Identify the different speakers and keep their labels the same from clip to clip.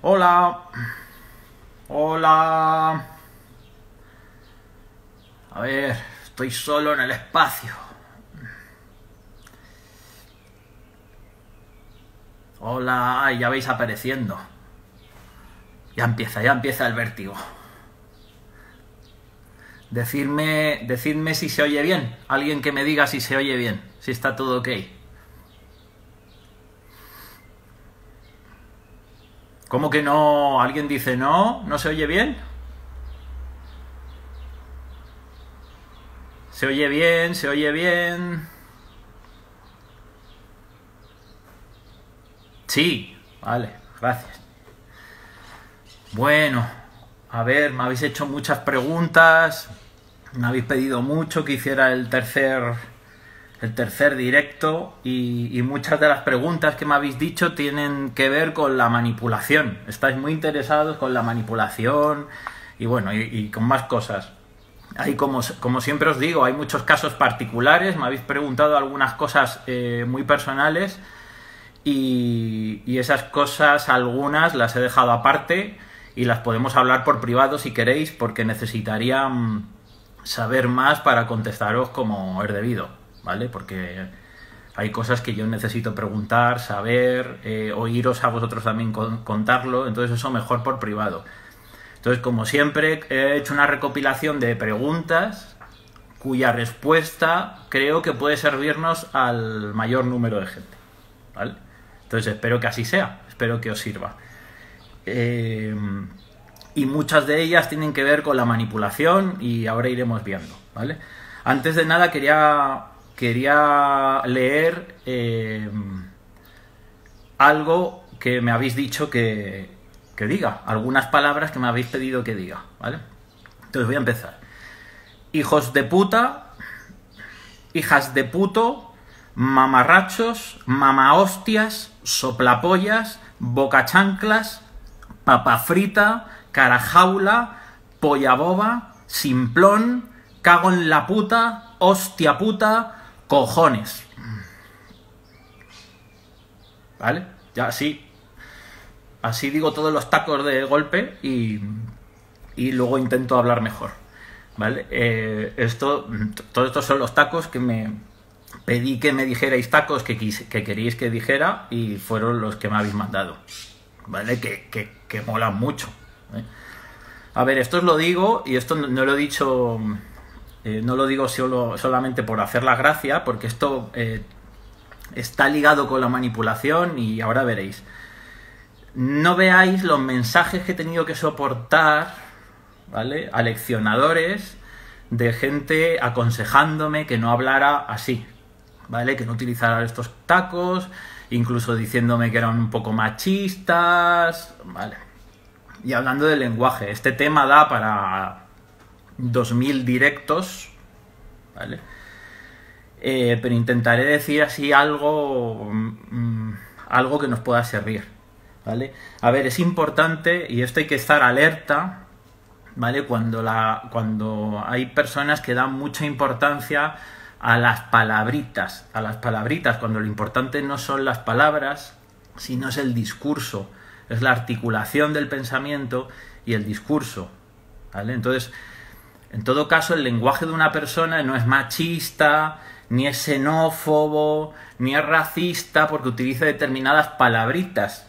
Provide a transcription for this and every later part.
Speaker 1: Hola. Hola. A ver, estoy solo en el espacio. Hola, ay, ya vais apareciendo. Ya empieza el vértigo. Decidme si se oye bien. Alguien que me diga si se oye bien, si está todo ok. ¿Cómo que no? ¿Alguien dice no? ¿No se oye bien? Se oye bien, se oye bien. Sí, vale, gracias. Bueno, a ver, me habéis hecho muchas preguntas, me habéis pedido mucho que hiciera el tercer directo y muchas de las preguntas que me habéis dicho tienen que ver con la manipulación. Estáis muy interesados con la manipulación y bueno, y con más cosas. Hay como siempre os digo, hay muchos casos particulares, me habéis preguntado algunas cosas muy personales y esas cosas algunas las he dejado aparte y las podemos hablar por privado si queréis, porque necesitaría saber más para contestaros como es debido, ¿vale? Porque hay cosas que yo necesito preguntar, saber, oíros a vosotros también contarlo, entonces eso mejor por privado. Entonces, como siempre, he hecho una recopilación de preguntas cuya respuesta creo que puede servirnos al mayor número de gente, ¿vale? Entonces espero que así sea, espero que os sirva. Y muchas de ellas tienen que ver con la manipulación y ahora iremos viendo, ¿vale? Antes de nada quería leer algo que me habéis dicho que diga, algunas palabras que me habéis pedido que diga, ¿vale? Entonces voy a empezar. Hijos de puta, hijas de puto, mamarrachos, mamahostias, soplapollas, bocachanclas, papa frita, carajaula, polla boba, simplón, cago en la puta, hostia puta, cojones. ¿Vale? Ya así digo todos los tacos de golpe y luego intento hablar mejor, ¿vale? Todos estos son los tacos que me pedí que me dijerais, tacos que queríais que dijera, y fueron los que me habéis mandado, ¿vale? Que molan mucho, ¿eh? A ver, esto os lo digo, y esto no lo he dicho, no lo digo solamente por hacer la gracia, porque esto está ligado con la manipulación y ahora veréis. No veáis los mensajes que he tenido que soportar, ¿vale? Aleccionadores de gente aconsejándome que no hablara así, ¿vale? Que no utilizara estos tacos, incluso diciéndome que eran un poco machistas, ¿vale? Y hablando del lenguaje, este tema da para 2000 directos, ¿vale? Pero intentaré decir así algo que nos pueda servir, ¿vale? A ver, es importante, y esto hay que estar alerta, ¿vale? Cuando hay personas que dan mucha importancia a las palabritas, cuando lo importante no son las palabras, sino es el discurso, es la articulación del pensamiento y el discurso, ¿vale? Entonces, en todo caso, el lenguaje de una persona no es machista, ni es xenófobo, ni es racista porque utiliza determinadas palabritas,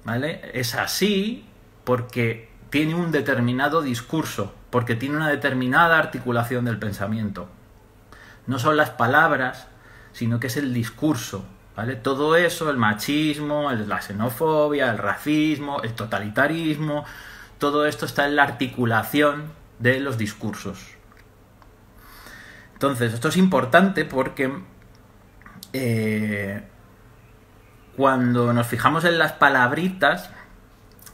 Speaker 1: ¿vale? Es así porque tiene un determinado discurso, porque tiene una determinada articulación del pensamiento. No son las palabras, sino que es el discurso, ¿vale? Todo eso, el machismo, la xenofobia, el racismo, el totalitarismo, todo esto está en la articulación de los discursos. Entonces, esto es importante porque cuando nos fijamos en las palabritas,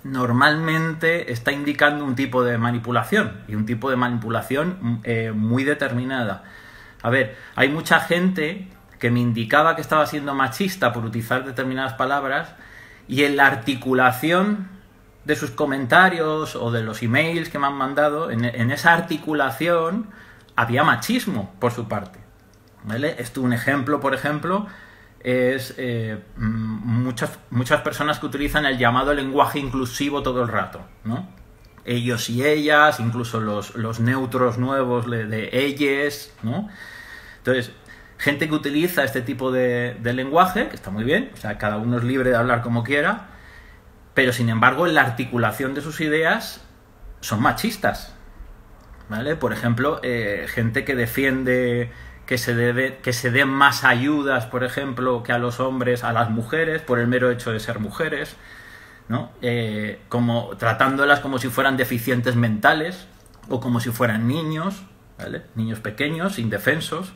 Speaker 1: normalmente está indicando un tipo de manipulación, y un tipo de manipulación muy determinada. A ver, hay mucha gente que me indicaba que estaba siendo machista por utilizar determinadas palabras, y en la articulación de sus comentarios o de los emails que me han mandado, en esa articulación había machismo por su parte, ¿vale? Esto, un ejemplo, por ejemplo, es muchas personas que utilizan el llamado lenguaje inclusivo todo el rato, ¿no? Ellos y ellas, incluso los neutros nuevos de ellas, ¿no? Entonces, gente que utiliza este tipo de lenguaje, que está muy bien, o sea, cada uno es libre de hablar como quiera, pero sin embargo en la articulación de sus ideas son machistas, ¿vale? Por ejemplo, gente que defiende que se den más ayudas, por ejemplo, que a los hombres, a las mujeres, por el mero hecho de ser mujeres, ¿no? Como tratándolas como si fueran deficientes mentales o como si fueran niños, ¿vale? Niños pequeños, indefensos.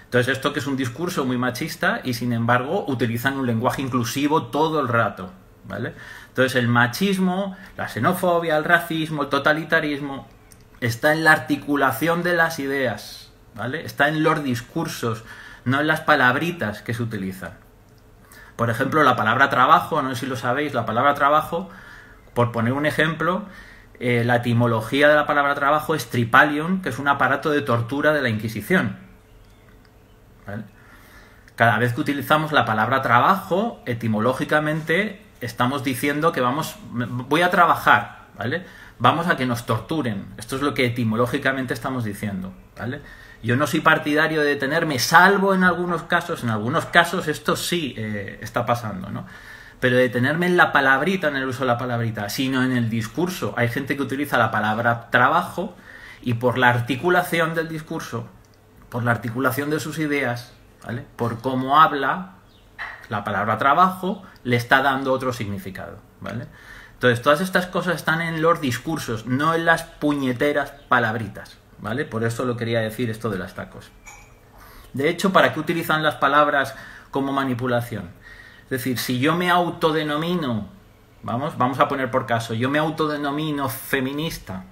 Speaker 1: Entonces, esto que es un discurso muy machista y, sin embargo, utilizan un lenguaje inclusivo todo el rato, ¿vale? Entonces, el machismo, la xenofobia, el racismo, el totalitarismo, está en la articulación de las ideas, ¿vale? Está en los discursos, no en las palabritas que se utilizan. Por ejemplo, la palabra trabajo, no sé si lo sabéis, la palabra trabajo, por poner un ejemplo, la etimología de la palabra trabajo es tripalium, que es un aparato de tortura de la Inquisición, ¿vale? Cada vez que utilizamos la palabra trabajo, etimológicamente estamos diciendo que voy a trabajar, ¿vale? Vamos a que nos torturen. Esto es lo que etimológicamente estamos diciendo, ¿vale? Yo no soy partidario de detenerme, salvo en algunos casos esto sí está pasando, ¿no? Pero detenerme en la palabrita, en el uso de la palabrita, sino en el discurso. Hay gente que utiliza la palabra trabajo y por la articulación del discurso, por la articulación de sus ideas, ¿vale? Por cómo habla, la palabra trabajo le está dando otro significado, ¿vale? Entonces, todas estas cosas están en los discursos, no en las puñeteras palabritas, ¿vale? Por eso lo quería decir esto de las tacos. De hecho, ¿para qué utilizan las palabras como manipulación? Es decir, si yo me autodenomino, vamos a poner por caso, yo me autodenomino feminista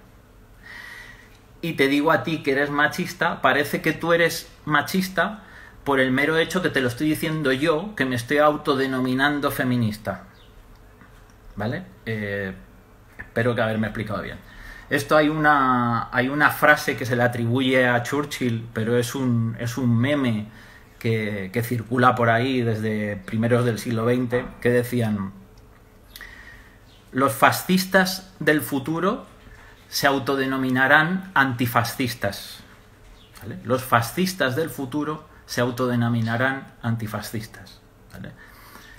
Speaker 1: y te digo a ti que eres machista, parece que tú eres machista por el mero hecho que te lo estoy diciendo yo, que me estoy autodenominando feminista, ¿vale? Espero que haberme explicado bien. Esto hay una frase que se le atribuye a Churchill, pero es un meme que circula por ahí desde primeros del siglo XX, que decían: los fascistas del futuro se autodenominarán antifascistas, ¿vale? Los fascistas del futuro se autodenominarán antifascistas, ¿vale?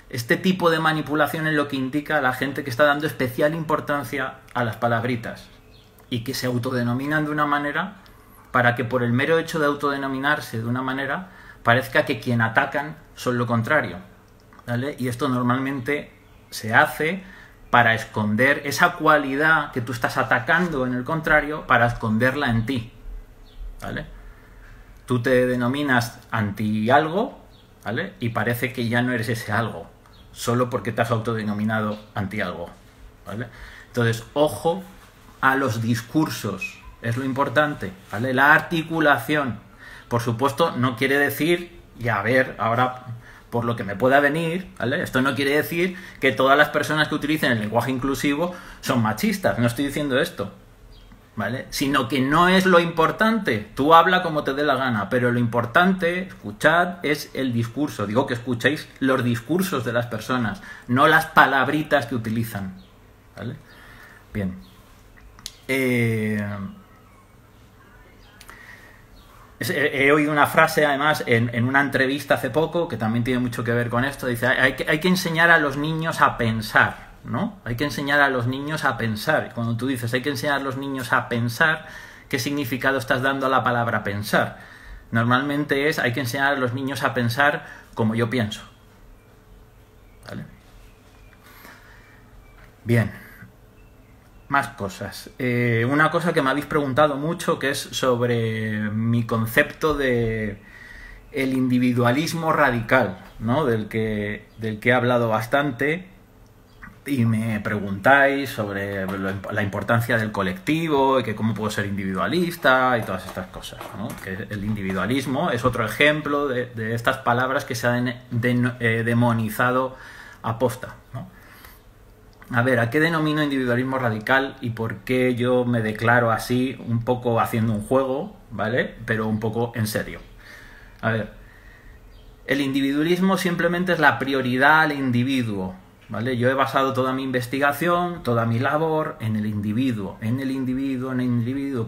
Speaker 1: Este tipo de manipulación es lo que indica a la gente que está dando especial importancia a las palabritas y que se autodenominan de una manera para que por el mero hecho de autodenominarse de una manera parezca que quien atacan son lo contrario, ¿vale? Y esto normalmente se hace para esconder esa cualidad que tú estás atacando en el contrario, para esconderla en ti, ¿vale? Tú te denominas anti algo, ¿vale? Y parece que ya no eres ese algo, solo porque te has autodenominado anti algo, ¿vale? Entonces, ojo a los discursos, es lo importante, ¿vale? La articulación. Por supuesto, no quiere decir, y a ver, ahora por lo que me pueda venir, ¿vale? Esto no quiere decir que todas las personas que utilicen el lenguaje inclusivo son machistas, no estoy diciendo esto, ¿vale? Sino que no es lo importante. Tú habla como te dé la gana, pero lo importante, escuchad, es el discurso. Digo que escuchéis los discursos de las personas, no las palabritas que utilizan, ¿vale? Bien. He oído una frase, además, en una entrevista hace poco, que también tiene mucho que ver con esto. Dice, hay que enseñar a los niños a pensar, ¿no? Hay que enseñar a los niños a pensar. Y cuando tú dices hay que enseñar a los niños a pensar, ¿qué significado estás dando a la palabra pensar? Normalmente hay que enseñar a los niños a pensar como yo pienso, ¿vale? Bien. Más cosas. Una cosa que me habéis preguntado mucho, que es sobre mi concepto de el individualismo radical, ¿no? Del que he hablado bastante, y me preguntáis sobre la importancia del colectivo y que cómo puedo ser individualista y todas estas cosas, ¿no? Que el individualismo es otro ejemplo de estas palabras que se han demonizado aposta, ¿no? A ver, ¿a qué denomino individualismo radical y por qué yo me declaro así, un poco haciendo un juego, ¿vale? Pero un poco en serio. A ver, El individualismo simplemente es la prioridad al individuo, ¿vale? Yo he basado toda mi investigación, toda mi labor en el individuo,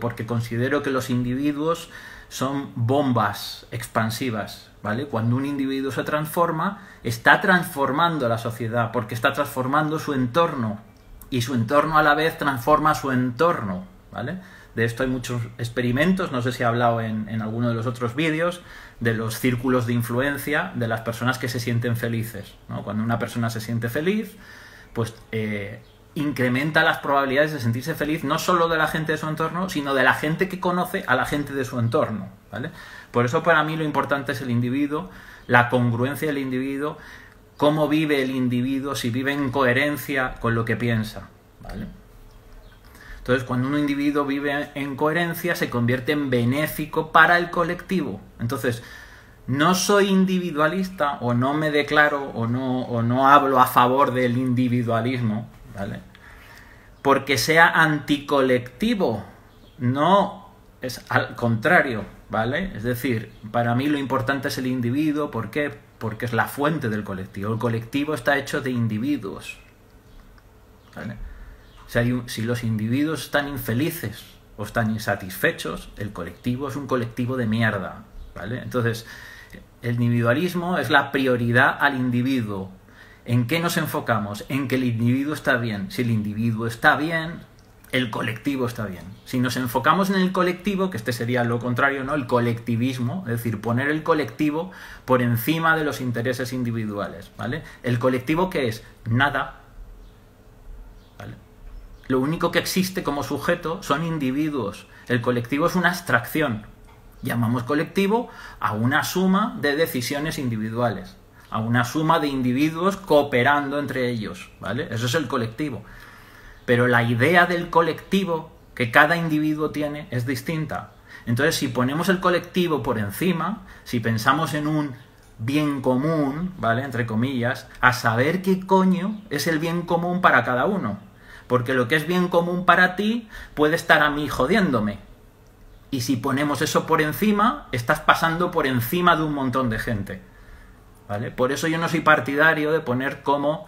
Speaker 1: porque considero que los individuos son bombas expansivas, ¿vale? Cuando un individuo se transforma, está transformando a la sociedad, porque está transformando su entorno, y su entorno a la vez transforma su entorno, ¿vale? De esto hay muchos experimentos, no sé si he hablado en alguno de los otros vídeos, de los círculos de influencia de las personas que se sienten felices, ¿no? Cuando una persona se siente feliz, pues incrementa las probabilidades de sentirse feliz no solo de la gente de su entorno, sino de la gente que conoce a la gente de su entorno, ¿vale? Por eso para mí lo importante es el individuo, la congruencia del individuo, cómo vive el individuo, si vive en coherencia con lo que piensa, ¿vale? Entonces, cuando un individuo vive en coherencia, se convierte en benéfico para el colectivo. Entonces, no soy individualista o no me declaro o no hablo a favor del individualismo, ¿vale? Porque sea anticolectivo, no es al contrario, ¿vale? Es decir, para mí lo importante es el individuo, ¿por qué? Porque es la fuente del colectivo. El colectivo está hecho de individuos, ¿vale? O sea, si los individuos están infelices o están insatisfechos, el colectivo es un colectivo de mierda, ¿vale? Entonces, el individualismo es la prioridad al individuo. ¿En qué nos enfocamos? En que el individuo está bien. Si el individuo está bien, el colectivo está bien. Si nos enfocamos en el colectivo, que este sería lo contrario, ¿no? El colectivismo, es decir, poner el colectivo por encima de los intereses individuales, ¿vale? ¿El colectivo qué es? Nada. ¿Vale? Lo único que existe como sujeto son individuos. El colectivo es una abstracción. Llamamos colectivo a una suma de decisiones individuales, a una suma de individuos cooperando entre ellos, ¿vale? Eso es el colectivo. Pero la idea del colectivo que cada individuo tiene es distinta. Entonces, si ponemos el colectivo por encima, si pensamos en un bien común, ¿vale? Entre comillas, a saber qué coño es el bien común para cada uno. Porque lo que es bien común para ti puede estar a mí jodiéndome. Y si ponemos eso por encima, estás pasando por encima de un montón de gente, ¿vale? Por eso yo no soy partidario de poner como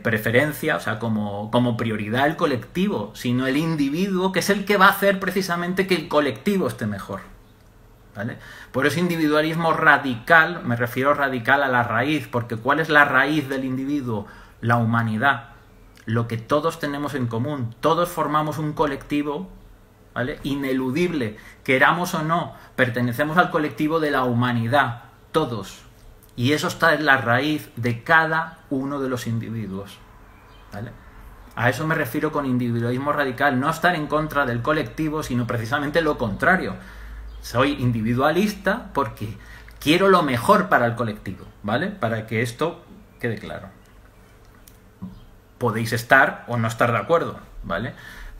Speaker 1: preferencia, o sea, como prioridad el colectivo, sino el individuo, que es el que va a hacer precisamente que el colectivo esté mejor, ¿vale? Por eso individualismo radical, me refiero radical a la raíz, porque ¿cuál es la raíz del individuo? La humanidad, lo que todos tenemos en común, todos formamos un colectivo, ¿vale? Ineludible, queramos o no, pertenecemos al colectivo de la humanidad, todos. Y eso está en la raíz de cada uno de los individuos, ¿vale? A eso me refiero con individualismo radical, no estar en contra del colectivo, sino precisamente lo contrario. Soy individualista porque quiero lo mejor para el colectivo, ¿vale? Para que esto quede claro. Podéis estar o no estar de acuerdo, ¿vale?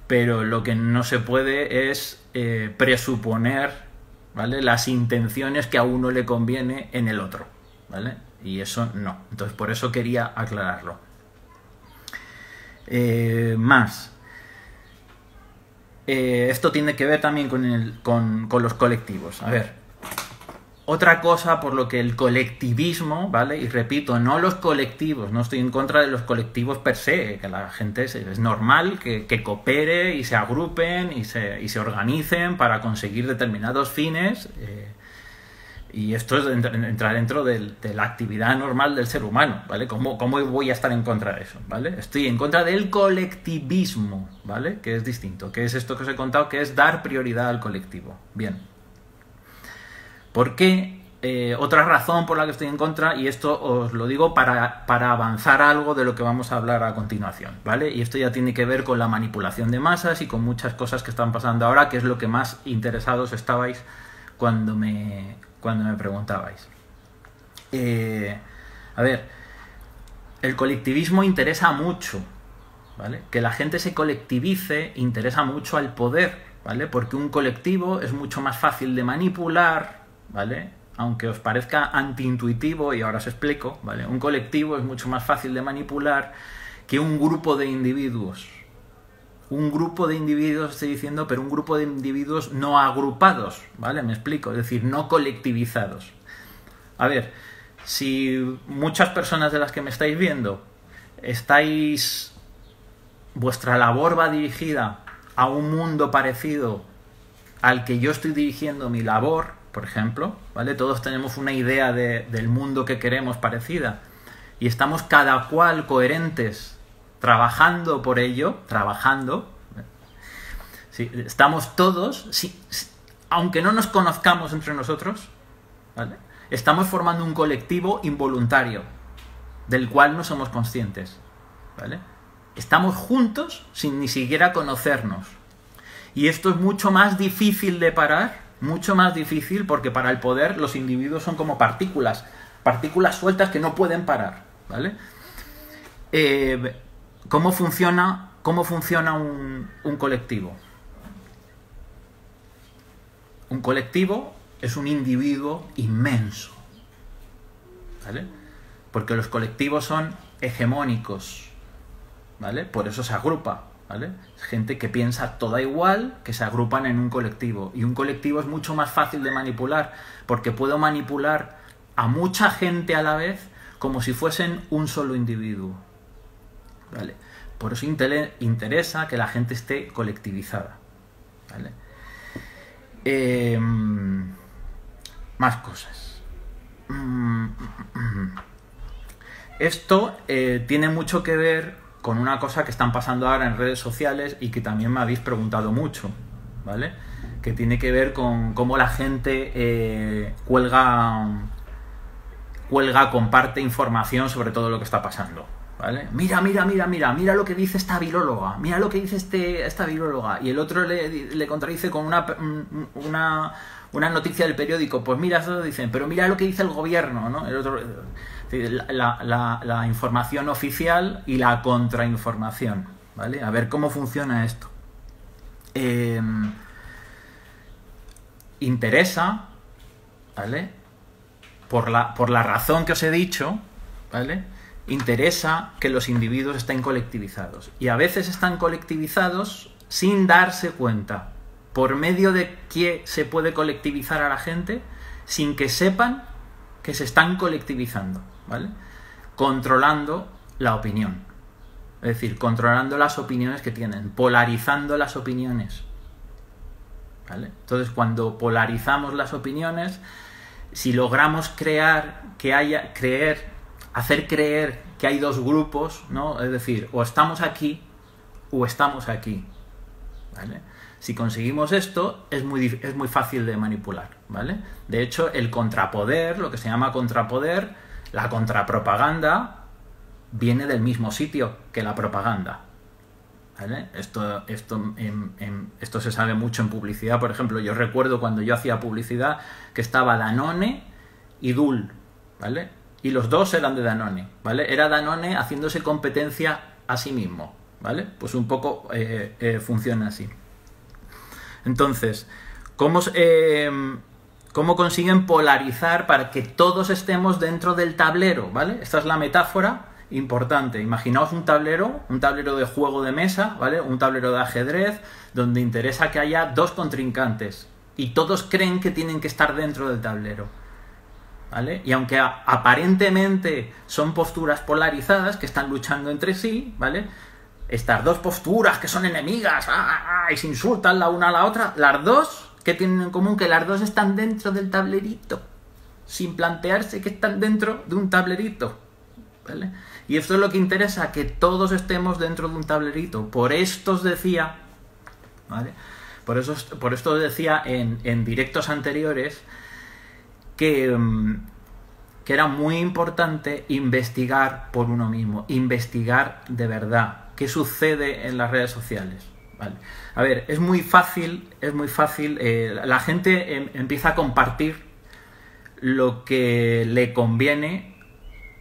Speaker 1: Pero lo que no se puede es presuponer, ¿vale? Las intenciones que a uno le conviene en el otro, ¿vale? Y eso no. Entonces, por eso quería aclararlo. Esto tiene que ver también con los colectivos. A ver, otra cosa por lo que el colectivismo, ¿vale? Y repito, no los colectivos, no estoy en contra de los colectivos per se, que la gente es normal que coopere y se agrupen y se organicen para conseguir determinados fines, y esto es entrar dentro de la actividad normal del ser humano, ¿vale? ¿Cómo voy a estar en contra de eso, ¿vale? Estoy en contra del colectivismo, ¿vale? Que es distinto, que es esto que os he contado, que es dar prioridad al colectivo. Bien. ¿Por qué? Otra razón por la que estoy en contra, y esto os lo digo para avanzar algo de lo que vamos a hablar a continuación, ¿vale? Y esto ya tiene que ver con la manipulación de masas y con muchas cosas que están pasando ahora, que es lo que más interesados estabais cuando me preguntabais. A ver, el colectivismo interesa mucho, ¿vale? Que la gente se colectivice interesa mucho al poder, ¿vale? Porque un colectivo es mucho más fácil de manipular, ¿vale? Aunque os parezca antiintuitivo, y ahora os explico, ¿vale? Un colectivo es mucho más fácil de manipular que un grupo de individuos. Un grupo de individuos, estoy diciendo, pero un grupo de individuos no agrupados, ¿vale? Me explico, es decir, no colectivizados. A ver, si muchas personas de las que me estáis viendo vuestra labor va dirigida a un mundo parecido al que yo estoy dirigiendo mi labor, por ejemplo, ¿vale? Todos tenemos una idea del mundo que queremos parecida y estamos cada cual coherentes trabajando por ello, sí, estamos todos, aunque no nos conozcamos entre nosotros, ¿vale? Estamos formando un colectivo involuntario del cual no somos conscientes, ¿vale? Estamos juntos sin ni siquiera conocernos. Y esto es mucho más difícil de parar, mucho más difícil, porque para el poder los individuos son como partículas sueltas que no pueden parar, ¿vale? ¿Cómo funciona un colectivo? Un colectivo es un individuo inmenso, ¿vale? Porque los colectivos son hegemónicos, ¿vale? Por eso se agrupa, ¿vale? Es gente que piensa toda igual, que se agrupan en un colectivo. Y un colectivo es mucho más fácil de manipular, porque puedo manipular a mucha gente a la vez como si fuesen un solo individuo, ¿vale? Por eso interesa que la gente esté colectivizada, ¿vale? Más cosas. Esto tiene mucho que ver con una cosa que están pasando ahora en redes sociales y que también me habéis preguntado mucho, ¿vale? Que tiene que ver con cómo la gente comparte información sobre todo lo que está pasando, ¿vale? Mira lo que dice esta viróloga, mira lo que dice esta viróloga, y el otro le contradice con una noticia del periódico, pues mira, eso dicen, pero mira lo que dice el gobierno, ¿no? El otro, la información oficial y la contrainformación, ¿vale? A ver cómo funciona esto. Interesa, ¿vale? Por la razón que os he dicho, ¿vale? Interesa que los individuos estén colectivizados. Y a veces están colectivizados sin darse cuenta. Por medio de que se puede colectivizar a la gente sin que sepan que se están colectivizando, ¿vale? Controlando la opinión. Es decir, controlando las opiniones que tienen, polarizando las opiniones, ¿vale? Entonces, cuando polarizamos las opiniones, si logramos hacer creer que hay dos grupos, ¿no? Es decir, o estamos aquí o estamos aquí, ¿vale? Si conseguimos esto, es muy fácil de manipular, ¿vale? De hecho, el contrapoder, lo que se llama contrapoder, la contrapropaganda, viene del mismo sitio que la propaganda, ¿vale? Esto se sabe mucho en publicidad. Por ejemplo, yo recuerdo cuando yo hacía publicidad que estaba Danone y Dul, ¿vale? Y los dos eran de Danone, ¿vale? Era Danone haciéndose competencia a sí mismo, ¿vale? Pues un poco funciona así. Entonces, ¿cómo consiguen polarizar para que todos estemos dentro del tablero, ¿vale? Esta es la metáfora importante. Imaginaos un tablero de juego de mesa, ¿vale? Un tablero de ajedrez donde interesa que haya dos contrincantes y todos creen que tienen que estar dentro del tablero, ¿vale? Y aunque aparentemente son posturas polarizadas que están luchando entre sí, ¿vale? Estas dos posturas que son enemigas y se insultan la una a la otra, las dos, ¿qué tienen en común? Que las dos están dentro del tablerito, sin plantearse que están dentro de un tablerito, ¿vale? Y esto es lo que interesa, que todos estemos dentro de un tablerito. Por esto os decía, ¿vale? Por esto os decía en directos anteriores que era muy importante investigar por uno mismo, investigar de verdad qué sucede en las redes sociales, ¿vale? A ver, es muy fácil, la gente empieza a compartir lo que le conviene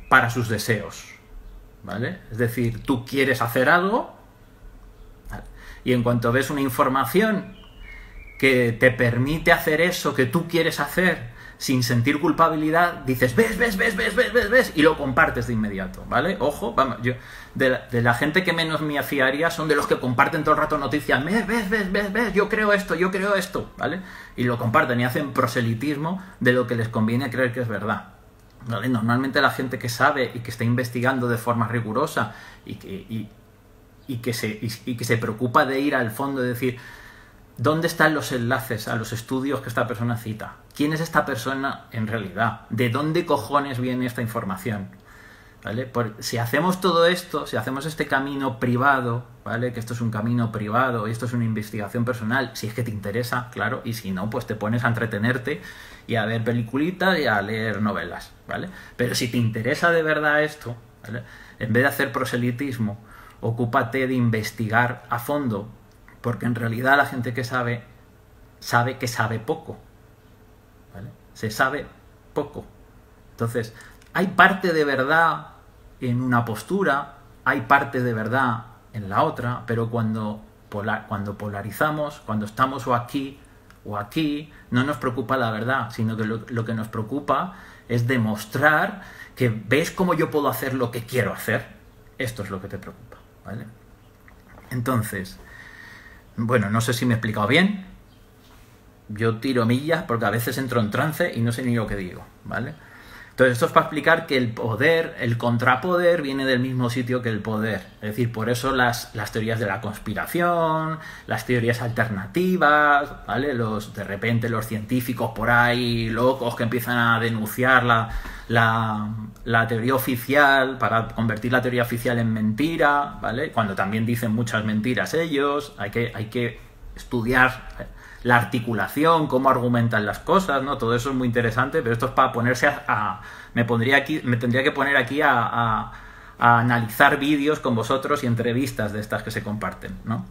Speaker 1: para sus deseos, ¿vale? Es decir, tú quieres hacer algo, ¿vale? Y en cuanto ves una información que te permite hacer eso que tú quieres hacer sin sentir culpabilidad, dices, ves, y lo compartes de inmediato, ¿vale? Ojo, vamos, yo de la gente que menos me fiaría son de los que comparten todo el rato noticias, ves, yo creo esto, ¿vale? Y lo comparten y hacen proselitismo de lo que les conviene creer que es verdad, ¿vale? Normalmente la gente que sabe y que está investigando de forma rigurosa y que se preocupa de ir al fondo, de decir, ¿dónde están los enlaces a los estudios que esta persona cita? ¿Quién es esta persona en realidad? ¿De dónde cojones viene esta información? ¿Vale? Si hacemos todo esto, si hacemos este camino privado, ¿vale? Que esto es un camino privado y esto es una investigación personal, si es que te interesa, claro, y si no, pues te pones a entretenerte y a ver peliculitas y a leer novelas, ¿vale? Pero si te interesa de verdad esto, ¿vale? En vez de hacer proselitismo, ocúpate de investigar a fondo, porque en realidad la gente que sabe que sabe poco, ¿vale? Se sabe poco. Entonces, hay parte de verdad en una postura, hay parte de verdad en la otra, pero cuando polarizamos, cuando estamos o aquí, no nos preocupa la verdad, sino que lo que nos preocupa es demostrar que ves cómo yo puedo hacer lo que quiero hacer. Esto es lo que te preocupa, ¿vale? Entonces, bueno, no sé si me he explicado bien. Yo tiro millas porque a veces entro en trance y no sé ni lo que digo, ¿vale? Entonces esto es para explicar que el poder, el contrapoder, viene del mismo sitio que el poder. Es decir, por eso las teorías de la conspiración, las teorías alternativas, ¿vale? De repente los científicos por ahí locos que empiezan a denunciar la teoría oficial para convertir la teoría oficial en mentira, ¿vale? Cuando también dicen muchas mentiras ellos, hay que estudiar la articulación, cómo argumentan las cosas, ¿no? Todo eso es muy interesante, pero esto es para ponerse me tendría que poner aquí a analizar vídeos con vosotros y entrevistas de estas que se comparten, ¿no?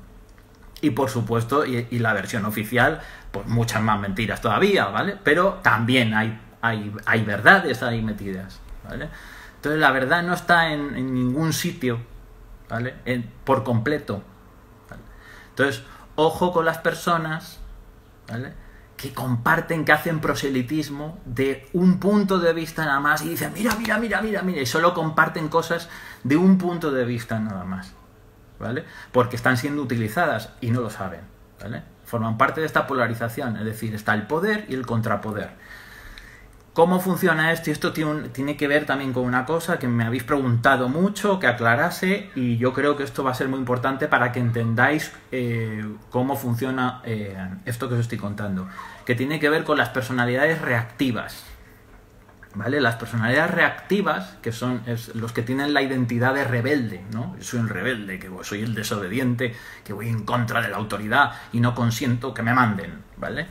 Speaker 1: Y por supuesto, y la versión oficial, pues muchas más mentiras todavía, ¿vale? Pero también hay verdades ahí metidas, ¿vale? Entonces la verdad no está en ningún sitio, ¿vale? Por completo, ¿vale? Entonces, ojo con las personas, ¿vale? Que comparten, que hacen proselitismo de un punto de vista nada más y dicen, mira, y solo comparten cosas de un punto de vista nada más, ¿vale? Porque están siendo utilizadas y no lo saben, ¿vale? Forman parte de esta polarización, es decir, está el poder y el contrapoder. ¿Cómo funciona esto? Y esto tiene que ver también con una cosa que me habéis preguntado mucho, que aclarase, y yo creo que esto va a ser muy importante para que entendáis cómo funciona esto que os estoy contando, que tiene que ver con las personalidades reactivas, ¿vale? Las personalidades reactivas, que son los que tienen la identidad de rebelde, ¿no? Yo soy un rebelde, que soy el desobediente, que voy en contra de la autoridad y no consiento que me manden, ¿vale?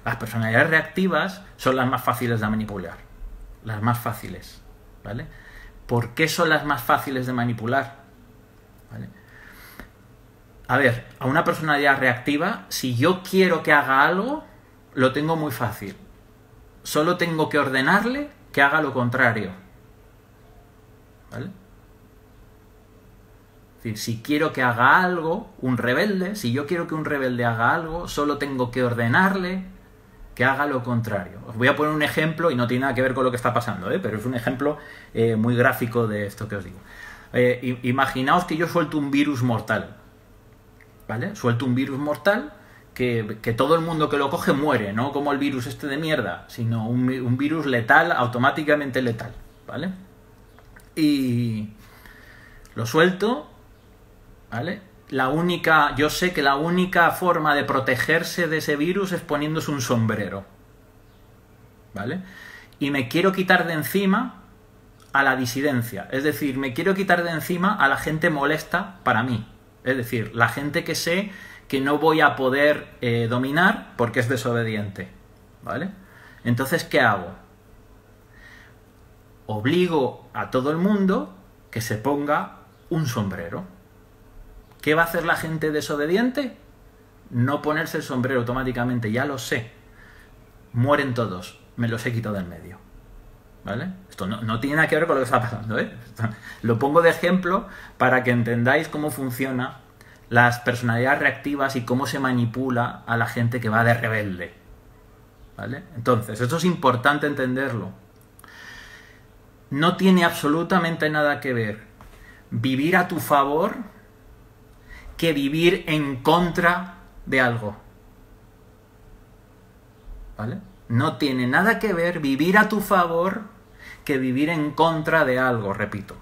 Speaker 1: Las personalidades reactivas son las más fáciles de manipular. Las más fáciles, ¿vale? ¿Por qué son las más fáciles de manipular? ¿Vale? A ver, a una personalidad reactiva, si yo quiero que haga algo, lo tengo muy fácil. Solo tengo que ordenarle que haga lo contrario, ¿vale? Es decir, si quiero que haga algo, un rebelde, si yo quiero que un rebelde haga algo, solo tengo que ordenarle que haga lo contrario. Os voy a poner un ejemplo y no tiene nada que ver con lo que está pasando, pero es un ejemplo muy gráfico de esto que os digo. Imaginaos que yo suelto un virus mortal, ¿vale? Suelto un virus mortal que todo el mundo que lo coge muere, no como el virus este de mierda, sino un virus letal, automáticamente letal, ¿vale? Y lo suelto, ¿vale? Yo sé que la única forma de protegerse de ese virus es poniéndose un sombrero, ¿vale? Y me quiero quitar de encima a la disidencia, es decir, me quiero quitar de encima a la gente molesta para mí, es decir, la gente que sé que no voy a poder dominar porque es desobediente, ¿vale? Entonces, ¿qué hago? Obligo a todo el mundo que se ponga un sombrero. ¿Qué va a hacer la gente desobediente? No ponerse el sombrero automáticamente, ya lo sé. Mueren todos, me los he quitado del medio, ¿vale? Esto no tiene nada que ver con lo que está pasando, ¿eh? Lo pongo de ejemplo para que entendáis cómo funcionan las personalidades reactivas y cómo se manipula a la gente que va de rebelde, ¿vale? Entonces, esto es importante entenderlo. No tiene absolutamente nada que ver vivir a tu favor que vivir en contra de algo, ¿vale? No tiene nada que ver vivir a tu favor que vivir en contra de algo, repito.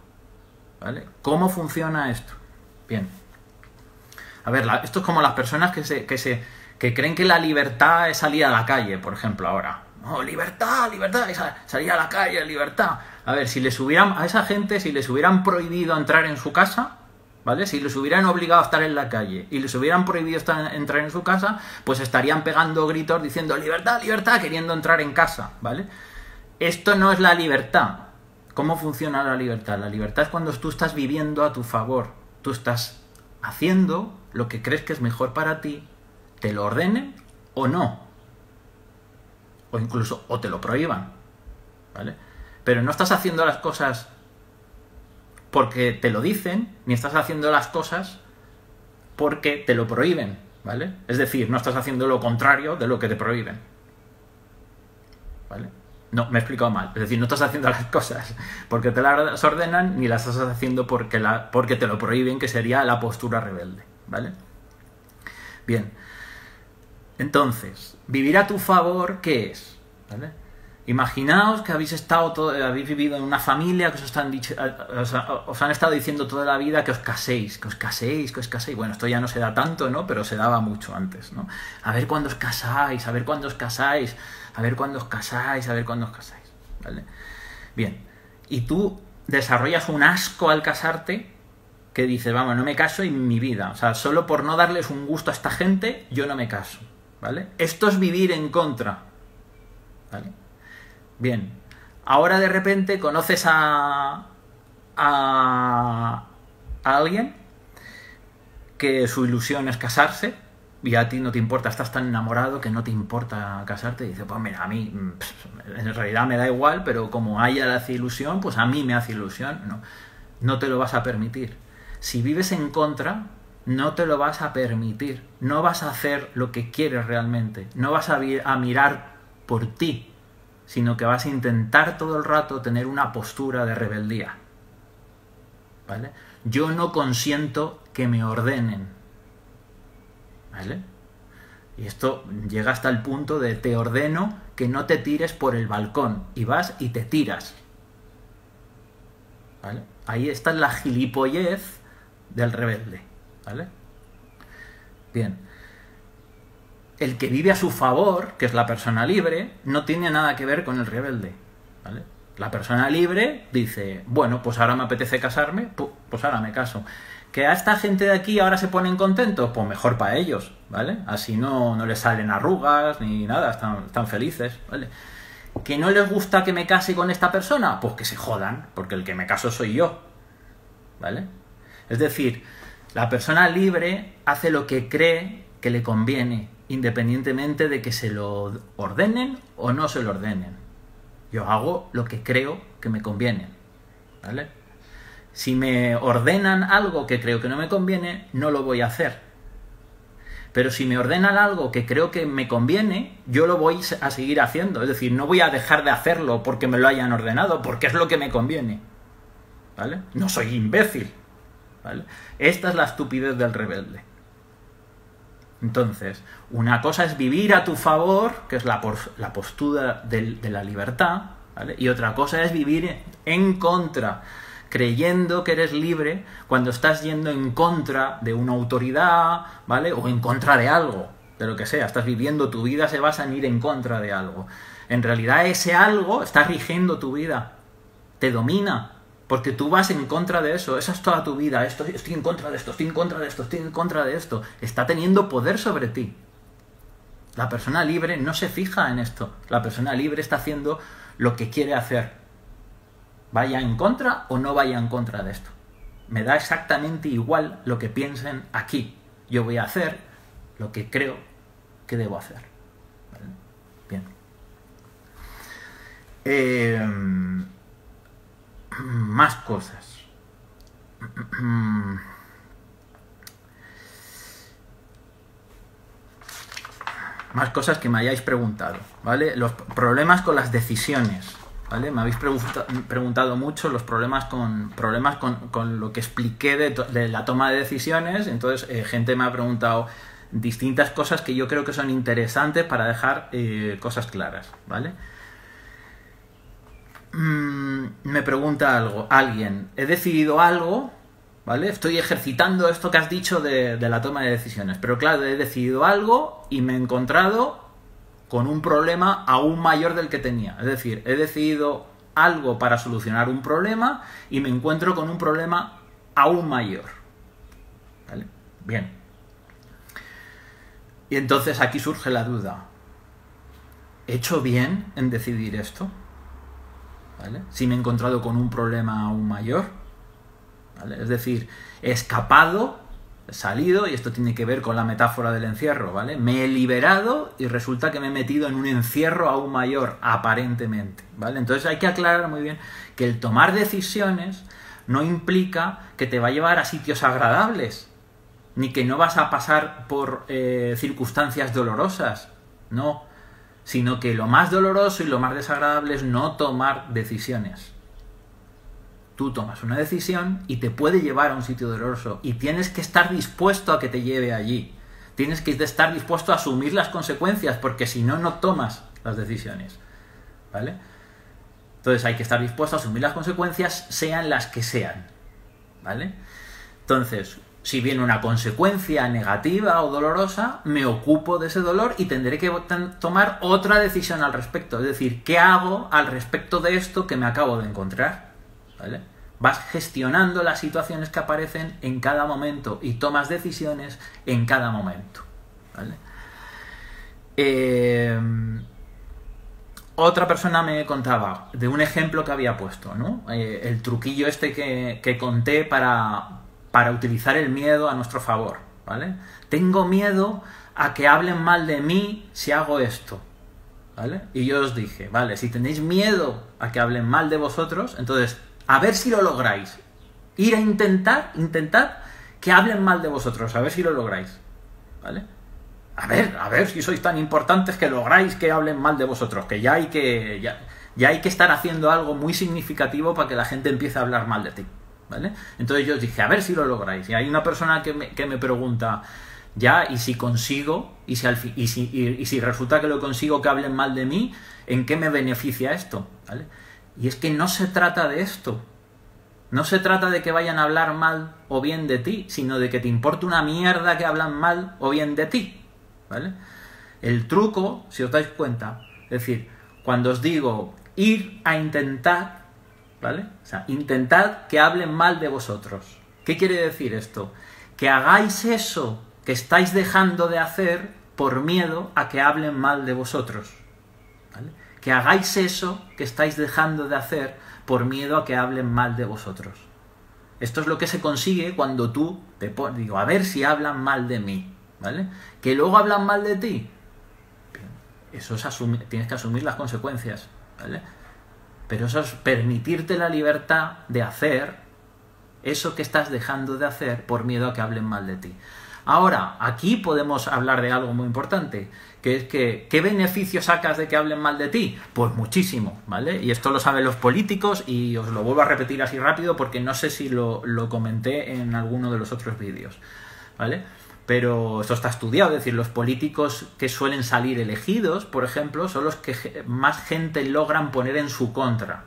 Speaker 1: ¿Vale? ¿Cómo funciona esto? Bien. A ver, esto es como las personas que creen que la libertad es salir a la calle, por ejemplo, ahora. No, libertad, libertad, salir a la calle, libertad. A ver, a esa gente, si les hubieran prohibido entrar en su casa, ¿vale? Si les hubieran obligado a estar en la calle y les hubieran prohibido entrar en su casa, pues estarían pegando gritos diciendo libertad, libertad, queriendo entrar en casa, ¿vale? Esto no es la libertad. ¿Cómo funciona la libertad? La libertad es cuando tú estás viviendo a tu favor. Tú estás haciendo lo que crees que es mejor para ti, te lo ordenen o no. O incluso, o te lo prohíban, ¿vale? Pero no estás haciendo las cosas porque te lo dicen, ni estás haciendo las cosas porque te lo prohíben, ¿vale? Es decir, no estás haciendo lo contrario de lo que te prohíben, ¿vale? No, me he explicado mal. Es decir, no estás haciendo las cosas porque te las ordenan, ni las estás haciendo porque te lo prohíben, que sería la postura rebelde, ¿vale? Bien. Entonces, vivir a tu favor, ¿qué es? ¿Vale? Imaginaos que habéis vivido en una familia que os han estado diciendo toda la vida que os caséis, que os caséis, que os caséis. Bueno, esto ya no se da tanto, ¿no? Pero se daba mucho antes, ¿no? A ver cuándo os casáis, a ver cuándo os casáis, a ver cuándo os casáis, a ver cuándo os casáis, ¿vale? Bien, y tú desarrollas un asco al casarte que dices, vamos, no me caso en mi vida. O sea, solo por no darles un gusto a esta gente, yo no me caso, ¿vale? Esto es vivir en contra, ¿vale? Bien, ahora de repente conoces a alguien que su ilusión es casarse y a ti no te importa, estás tan enamorado que no te importa casarte y dices, pues mira, a mí en realidad me da igual, pero como a ella le hace ilusión, pues a mí me hace ilusión. No te lo vas a permitir. Si vives en contra, no te lo vas a permitir. No vas a hacer lo que quieres realmente. No vas a mirar por ti, sino que vas a intentar todo el rato tener una postura de rebeldía, ¿vale? Yo no consiento que me ordenen, ¿vale? Y esto llega hasta el punto de te ordeno que no te tires por el balcón, y vas y te tiras, ¿vale? Ahí está la gilipollez del rebelde, ¿vale? Bien. El que vive a su favor, que es la persona libre, no tiene nada que ver con el rebelde, ¿vale? La persona libre dice, bueno, pues ahora me apetece casarme, pues ahora me caso. ¿Que a esta gente de aquí ahora se ponen contentos? Pues mejor para ellos, ¿vale? Así no les salen arrugas ni nada, están felices, ¿vale? ¿Que no les gusta que me case con esta persona? Pues que se jodan, porque el que me caso soy yo, ¿vale? Es decir, la persona libre hace lo que cree que le conviene, independientemente de que se lo ordenen o no se lo ordenen. Yo hago lo que creo que me conviene, ¿vale? Si me ordenan algo que creo que no me conviene, no lo voy a hacer. Pero si me ordenan algo que creo que me conviene, yo lo voy a seguir haciendo. Es decir, no voy a dejar de hacerlo porque me lo hayan ordenado, porque es lo que me conviene, ¿vale? No soy imbécil, ¿vale? Esta es la estupidez del rebelde. Entonces, una cosa es vivir a tu favor, que es la postura de la libertad, ¿vale? Y otra cosa es vivir en contra, creyendo que eres libre cuando estás yendo en contra de una autoridad, ¿vale? O en contra de algo, de lo que sea. Estás viviendo, tu vida se basa en ir en contra de algo. En realidad ese algo está rigiendo tu vida, te domina. Porque tú vas en contra de eso, esa es toda tu vida, estoy en contra de esto, estoy en contra de esto, estoy en contra de esto. Está teniendo poder sobre ti. La persona libre no se fija en esto. La persona libre está haciendo lo que quiere hacer. Vaya en contra o no vaya en contra de esto. Me da exactamente igual lo que piensen aquí. Yo voy a hacer lo que creo que debo hacer. ¿Vale? Bien. Más cosas. Más cosas que me hayáis preguntado, ¿vale? Los problemas con las decisiones, ¿vale? Me habéis preguntado mucho los problemas con lo que expliqué de la toma de decisiones. Entonces, gente me ha preguntado distintas cosas que yo creo que son interesantes para dejar cosas claras, ¿vale? me pregunta alguien, he decidido algo, ¿vale? Estoy ejercitando esto que has dicho de la toma de decisiones, pero claro, he decidido algo y me he encontrado con un problema aún mayor del que tenía. Es decir, he decidido algo para solucionar un problema y me encuentro con un problema aún mayor. ¿Vale? Bien. Y entonces aquí surge la duda. ¿He hecho bien en decidir esto? ¿Vale? Si me he encontrado con un problema aún mayor. ¿Vale? Es decir, he escapado, he salido, y esto tiene que ver con la metáfora del encierro, ¿vale? Me he liberado y resulta que me he metido en un encierro aún mayor, aparentemente, ¿vale? Entonces hay que aclarar muy bien que el tomar decisiones no implica que te va a llevar a sitios agradables, ni que no vas a pasar por circunstancias dolorosas, no, sino que lo más doloroso y lo más desagradable es no tomar decisiones. Tú tomas una decisión y te puede llevar a un sitio doloroso y tienes que estar dispuesto a que te lleve allí. Tienes que estar dispuesto a asumir las consecuencias, porque si no, no tomas las decisiones, ¿vale? Entonces hay que estar dispuesto a asumir las consecuencias, sean las que sean, ¿vale? Entonces, si viene una consecuencia negativa o dolorosa, me ocupo de ese dolor y tendré que tomar otra decisión al respecto. Es decir, ¿qué hago al respecto de esto que me acabo de encontrar? ¿Vale? Vas gestionando las situaciones que aparecen en cada momento y tomas decisiones en cada momento, ¿vale? Otra persona me contaba de un ejemplo que había puesto, ¿no? El truquillo este que conté para utilizar el miedo a nuestro favor, ¿vale? Tengo miedo a que hablen mal de mí si hago esto, ¿vale? Y yo os dije, vale, si tenéis miedo a que hablen mal de vosotros, entonces a ver si lo lográis. Ir a intentar que hablen mal de vosotros, a ver si lo lográis, ¿vale? A ver si sois tan importantes que lográis que hablen mal de vosotros, que ya hay que estar haciendo algo muy significativo para que la gente empiece a hablar mal de ti, ¿vale? Entonces yo os dije, a ver si lo lográis. Y hay una persona que me pregunta, ya, y si consigo, y si resulta que lo consigo que hablen mal de mí, ¿en qué me beneficia esto? ¿Vale? Y es que no se trata de esto. No se trata de que vayan a hablar mal o bien de ti, sino de que te importe una mierda que hablan mal o bien de ti, ¿vale? El truco, si os dais cuenta, es decir, cuando os digo ir a intentar, ¿vale? O sea, intentad que hablen mal de vosotros. ¿Qué quiere decir esto? Que hagáis eso que estáis dejando de hacer por miedo a que hablen mal de vosotros, ¿vale? Que hagáis eso que estáis dejando de hacer por miedo a que hablen mal de vosotros. Esto es lo que se consigue cuando tú digo, a ver si hablan mal de mí, ¿vale? Que luego hablan mal de ti. Eso es tienes que asumir las consecuencias, ¿vale? Pero eso es permitirte la libertad de hacer eso que estás dejando de hacer por miedo a que hablen mal de ti. Ahora, aquí podemos hablar de algo muy importante, que es que ¿qué beneficio sacas de que hablen mal de ti? Pues muchísimo, ¿vale? Y esto lo saben los políticos y os lo vuelvo a repetir así rápido porque no sé si lo comenté en alguno de los otros vídeos, ¿vale? Pero esto está estudiado, es decir, los políticos que suelen salir elegidos, por ejemplo, son los que más gente logran poner en su contra,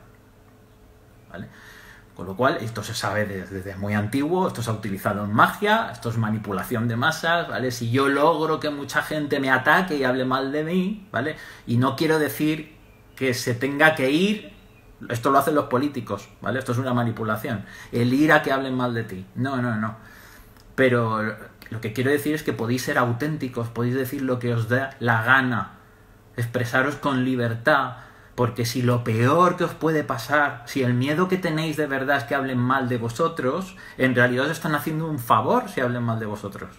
Speaker 1: ¿vale? Con lo cual, esto se sabe desde muy antiguo, esto se ha utilizado en magia, esto es manipulación de masas, ¿vale? Si yo logro que mucha gente me ataque y hable mal de mí, ¿vale? Y no quiero decir que se tenga que ir, esto lo hacen los políticos, ¿vale? Esto es una manipulación, el ir a que hablen mal de ti. No. Pero lo que quiero decir es que podéis ser auténticos, podéis decir lo que os da la gana, expresaros con libertad. Porque si lo peor que os puede pasar, si el miedo que tenéis de verdad es que hablen mal de vosotros, en realidad os están haciendo un favor si hablen mal de vosotros,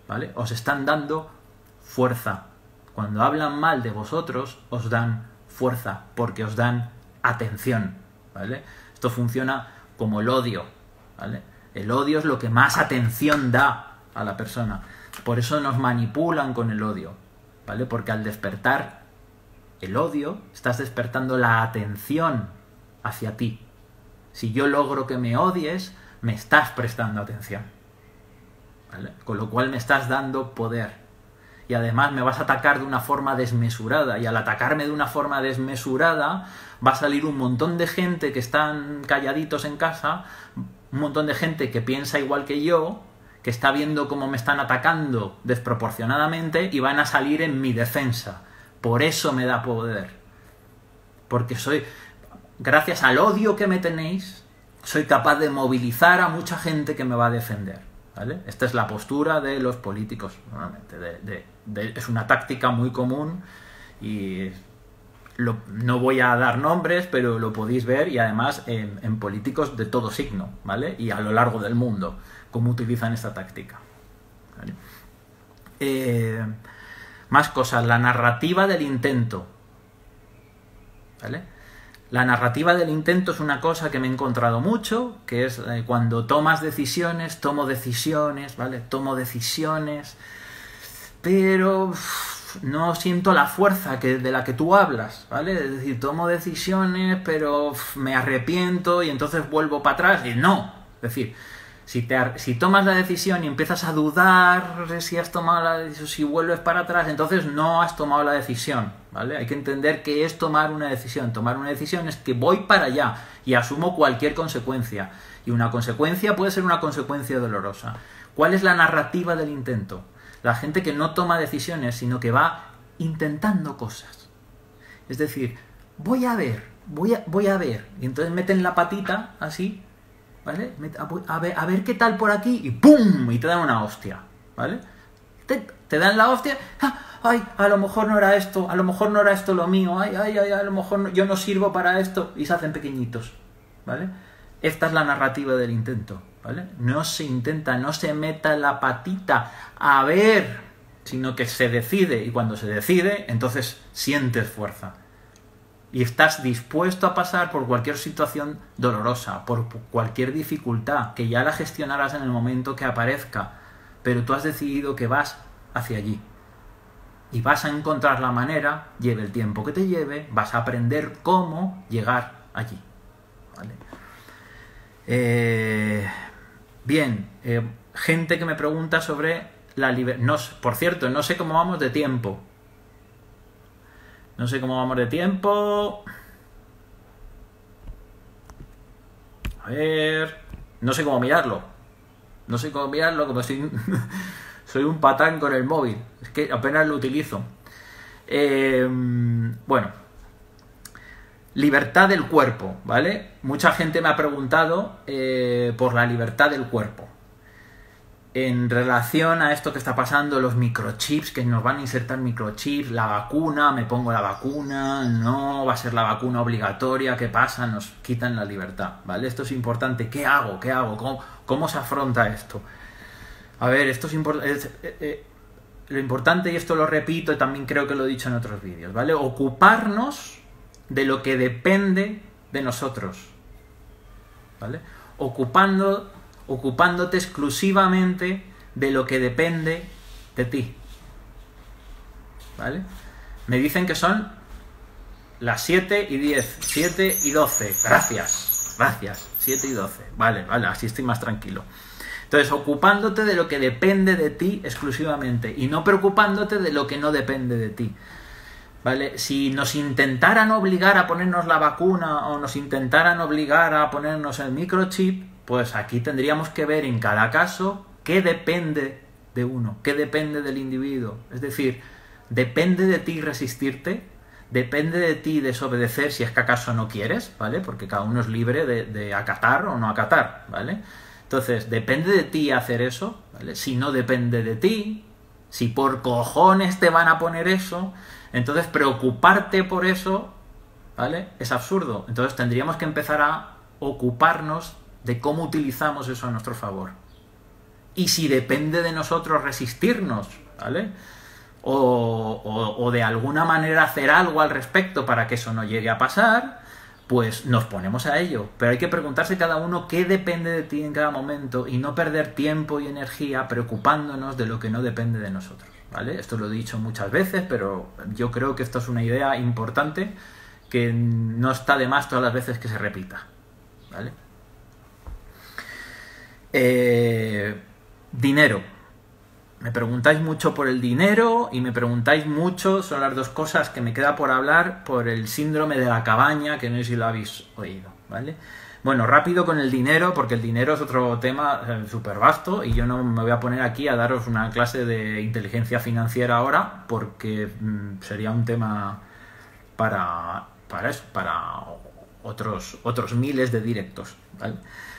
Speaker 1: ¿vale? Os están dando fuerza. Cuando hablan mal de vosotros, os dan fuerza, porque os dan atención, ¿vale? Esto funciona como el odio, ¿vale? El odio es lo que más atención da a la persona. Por eso nos manipulan con el odio, ¿vale? Porque al despertar el odio, estás despertando la atención hacia ti. Si yo logro que me odies, me estás prestando atención, ¿vale? Con lo cual me estás dando poder. y además me vas a atacar de una forma desmesurada, y al atacarme de una forma desmesurada va a salir un montón de gente que están calladitos en casa, un montón de gente que piensa igual que yo, que está viendo cómo me están atacando desproporcionadamente y van a salir en mi defensa. Por eso me da poder. Porque gracias al odio que me tenéis, soy capaz de movilizar a mucha gente que me va a defender, ¿vale? Esta es la postura de los políticos, normalmente. Es una táctica muy común y no voy a dar nombres, pero lo podéis ver, y además en políticos de todo signo, ¿vale? Y a lo largo del mundo, cómo utilizan esta táctica, ¿vale? Más cosas. La narrativa del intento, ¿vale? La narrativa del intento es una cosa que me he encontrado mucho, que es cuando tomo decisiones, ¿vale? Tomo decisiones, pero no siento la fuerza de la que tú hablas, ¿vale? Es decir, tomo decisiones, pero me arrepiento y entonces vuelvo para atrás, y no. Es decir, si tomas la decisión y empiezas a dudar de si has tomado la decisión, si vuelves para atrás, entonces no has tomado la decisión, ¿vale? Hay que entender qué es tomar una decisión. Tomar una decisión es que voy para allá y asumo cualquier consecuencia. Y una consecuencia puede ser una consecuencia dolorosa. ¿Cuál es la narrativa del intento? La gente que no toma decisiones, sino que va intentando cosas. Es decir, voy a ver. Y entonces meten la patita así, ¿vale? A ver qué tal por aquí, y ¡pum! Y te dan una hostia, ¿vale? Te dan la hostia. ¡Ay! A lo mejor no era esto, lo mío. ¡Ay! A lo mejor yo no sirvo para esto. Y se hacen pequeñitos, ¿vale? Esta es la narrativa del intento, ¿vale? No se intenta, no se meta la patita a ver, sino que se decide, y cuando se decide, entonces sientes fuerza. Y estás dispuesto a pasar por cualquier situación dolorosa, por cualquier dificultad, que ya la gestionarás en el momento que aparezca, pero tú has decidido que vas hacia allí. Y vas a encontrar la manera, lleve el tiempo que te lleve, vas a aprender cómo llegar allí, ¿vale? Bien, gente que me pregunta sobre la libertad. Por cierto, no sé cómo vamos de tiempo. A ver. No sé cómo mirarlo. Como soy un patán con el móvil. Es que apenas lo utilizo. Bueno. Libertad del cuerpo, ¿vale? Mucha gente me ha preguntado por la libertad del cuerpo. En relación a esto que está pasando, los microchips, que nos van a insertar microchips, la vacuna, me pongo la vacuna, no, va a ser la vacuna obligatoria, ¿qué pasa? Nos quitan la libertad, ¿vale? Esto es importante. ¿Qué hago? ¿Cómo se afronta esto? A ver, esto es importante. Lo importante, y esto lo repito, y también creo que lo he dicho en otros vídeos, ¿vale? Ocuparnos de lo que depende de nosotros, ¿vale? Ocupándote exclusivamente de lo que depende de ti, ¿vale? Me dicen que son las 7:10, 7:12. Gracias, 7:12. Vale, así estoy más tranquilo. Entonces, ocupándote de lo que depende de ti exclusivamente y no preocupándote de lo que no depende de ti, ¿vale? Si nos intentaran obligar a ponernos la vacuna o nos intentaran obligar a ponernos el microchip, pues aquí tendríamos que ver en cada caso qué depende de uno, qué depende del individuo. Es decir, depende de ti resistirte, depende de ti desobedecer si es que acaso no quieres, ¿vale? Porque cada uno es libre de acatar o no acatar, ¿vale? Entonces, depende de ti hacer eso, ¿vale? Si no depende de ti, si por cojones te van a poner eso, entonces preocuparte por eso, ¿vale? Es absurdo. Entonces tendríamos que empezar a ocuparnos de cómo utilizamos eso a nuestro favor. Y si depende de nosotros resistirnos, ¿vale? O de alguna manera hacer algo al respecto para que eso no llegue a pasar, pues nos ponemos a ello. Pero hay que preguntarse cada uno qué depende de ti en cada momento y no perder tiempo y energía preocupándonos de lo que no depende de nosotros, ¿vale? Esto lo he dicho muchas veces, pero yo creo que esto es una idea importante que no está de más todas las veces que se repita, ¿vale? Dinero. Me preguntáis mucho por el dinero y me preguntáis mucho, son las dos cosas que me queda por hablar, por el síndrome de la cabaña, que no sé si lo habéis oído, ¿vale? Bueno, rápido con el dinero, porque el dinero es otro tema súper vasto y yo no me voy a poner aquí a daros una clase de inteligencia financiera ahora, porque sería un tema para otros miles de directos, ¿vale?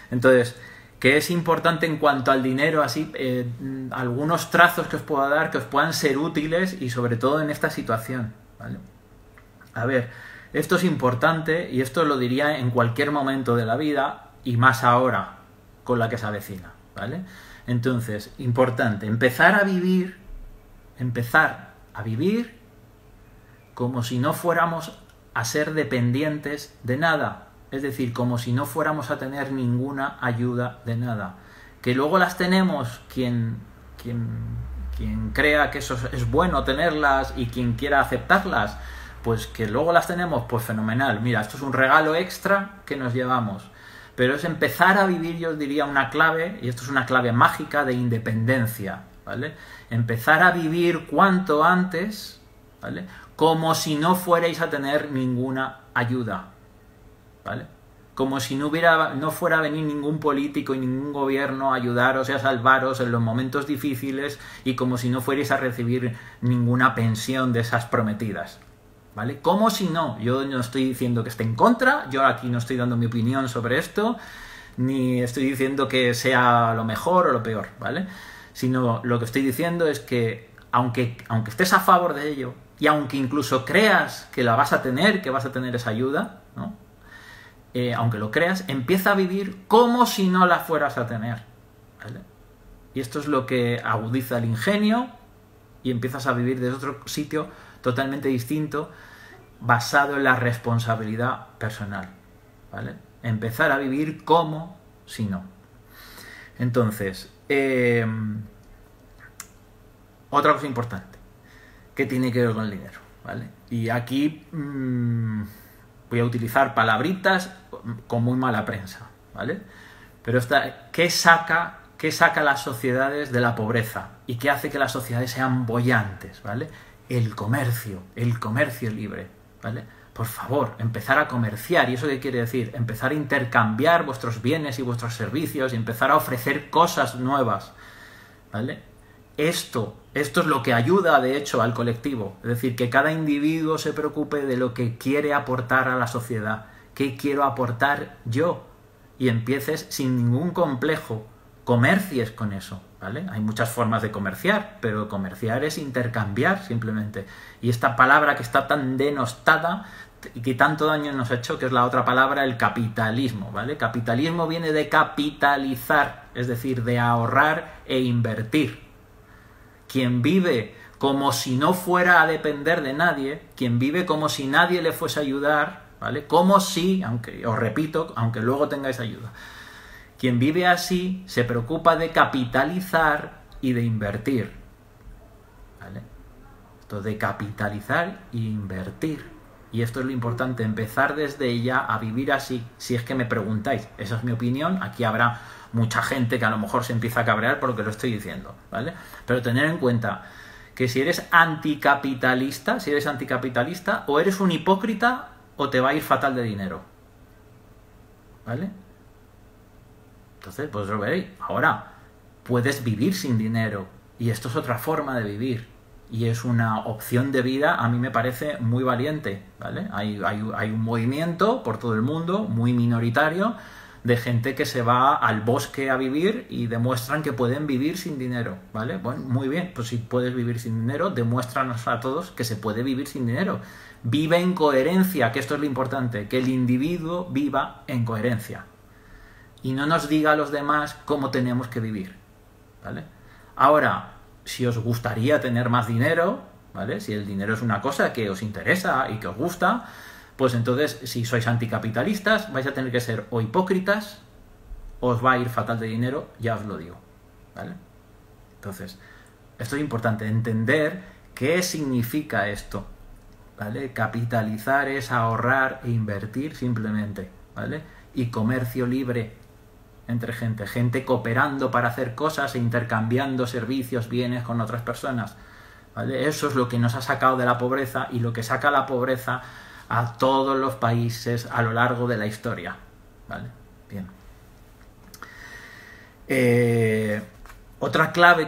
Speaker 1: Entonces, ¿qué es importante en cuanto al dinero? Así, algunos trazos que os puedo dar que os puedan ser útiles y sobre todo en esta situación, ¿vale? A ver, esto es importante y esto lo diría en cualquier momento de la vida y más ahora con la que se avecina, ¿vale? Entonces, importante, empezar a vivir como si no fuéramos a ser dependientes de nada. Es decir, como si no fuéramos a tener ninguna ayuda de nada. Que luego las tenemos quien crea que eso es bueno tenerlas y quien quiera aceptarlas, pues que luego las tenemos, pues fenomenal. Mira, esto es un regalo extra que nos llevamos. Pero es empezar a vivir, yo os diría, una clave, y esto es una clave mágica de independencia, ¿vale? Empezar a vivir cuanto antes, ¿vale? Como si no fuerais a tener ninguna ayuda, ¿vale? Como si no fuera a venir ningún político y ningún gobierno a ayudaros y a salvaros en los momentos difíciles y como si no fuerais a recibir ninguna pensión de esas prometidas, ¿vale? Como si no. Yo no estoy diciendo que esté en contra, yo aquí no estoy dando mi opinión sobre esto, ni estoy diciendo que sea lo mejor o lo peor, ¿vale? Sino lo que estoy diciendo es que aunque estés a favor de ello y aunque incluso creas que la vas a tener, que vas a tener esa ayuda, ¿no? Aunque lo creas, empieza a vivir como si no la fueras a tener, ¿vale? Y esto es lo que agudiza el ingenio y empiezas a vivir desde otro sitio totalmente distinto, basado en la responsabilidad personal, ¿vale? Empezar a vivir como si no. Entonces, otra cosa importante que tiene que ver con el dinero, ¿vale? Y aquí voy a utilizar palabritas con muy mala prensa, ¿vale? Pero ¿qué saca las sociedades de la pobreza? ¿Y qué hace que las sociedades sean bollantes, ¿vale? El comercio libre, ¿vale? Por favor, empezar a comerciar. ¿Y eso qué quiere decir? Empezar a intercambiar vuestros bienes y vuestros servicios y empezar a ofrecer cosas nuevas, ¿vale? Esto es lo que ayuda, de hecho, al colectivo. Es decir, que cada individuo se preocupe de lo que quiere aportar a la sociedad. ¿Qué quiero aportar yo? Y empieces sin ningún complejo. Comercies con eso, ¿vale? Hay muchas formas de comerciar, pero comerciar es intercambiar simplemente. Y esta palabra que está tan denostada y que tanto daño nos ha hecho, que es la otra palabra, el capitalismo, ¿vale? Capitalismo viene de capitalizar, es decir, de ahorrar e invertir. Quien vive como si no fuera a depender de nadie, quien vive como si nadie le fuese a ayudar, ¿vale? Como si, aunque os repito, aunque luego tengáis ayuda, quien vive así se preocupa de capitalizar y de invertir, ¿vale? Esto de capitalizar e invertir. Y esto es lo importante, empezar desde ya a vivir así, si es que me preguntáis. Esa es mi opinión. Aquí habrá mucha gente que a lo mejor se empieza a cabrear por lo que lo estoy diciendo, ¿vale? Pero tener en cuenta que si eres anticapitalista, o eres un hipócrita o te va a ir fatal de dinero, ¿vale? Entonces, pues lo veréis. Ahora, puedes vivir sin dinero y esto es otra forma de vivir y es una opción de vida, a mí me parece muy valiente, ¿vale? Hay un movimiento por todo el mundo, muy minoritario, de gente que se va al bosque a vivir y demuestran que pueden vivir sin dinero, ¿vale? Bueno, muy bien, pues si puedes vivir sin dinero, demuéstranos a todos que se puede vivir sin dinero. Vive en coherencia, que esto es lo importante, que el individuo viva en coherencia y no nos diga a los demás cómo tenemos que vivir, ¿vale? Ahora, si os gustaría tener más dinero, ¿vale? Si el dinero es una cosa que os interesa y que os gusta, pues entonces, si sois anticapitalistas, vais a tener que ser o hipócritas, o os va a ir fatal de dinero, ya os lo digo, ¿vale? Entonces, esto es importante, entender qué significa esto, ¿vale? Capitalizar es ahorrar e invertir simplemente, ¿vale? Y comercio libre, entre gente, gente cooperando para hacer cosas e intercambiando servicios, bienes con otras personas, ¿vale? Eso es lo que nos ha sacado de la pobreza y lo que saca la pobreza a todos los países a lo largo de la historia, ¿vale? Bien. Otra clave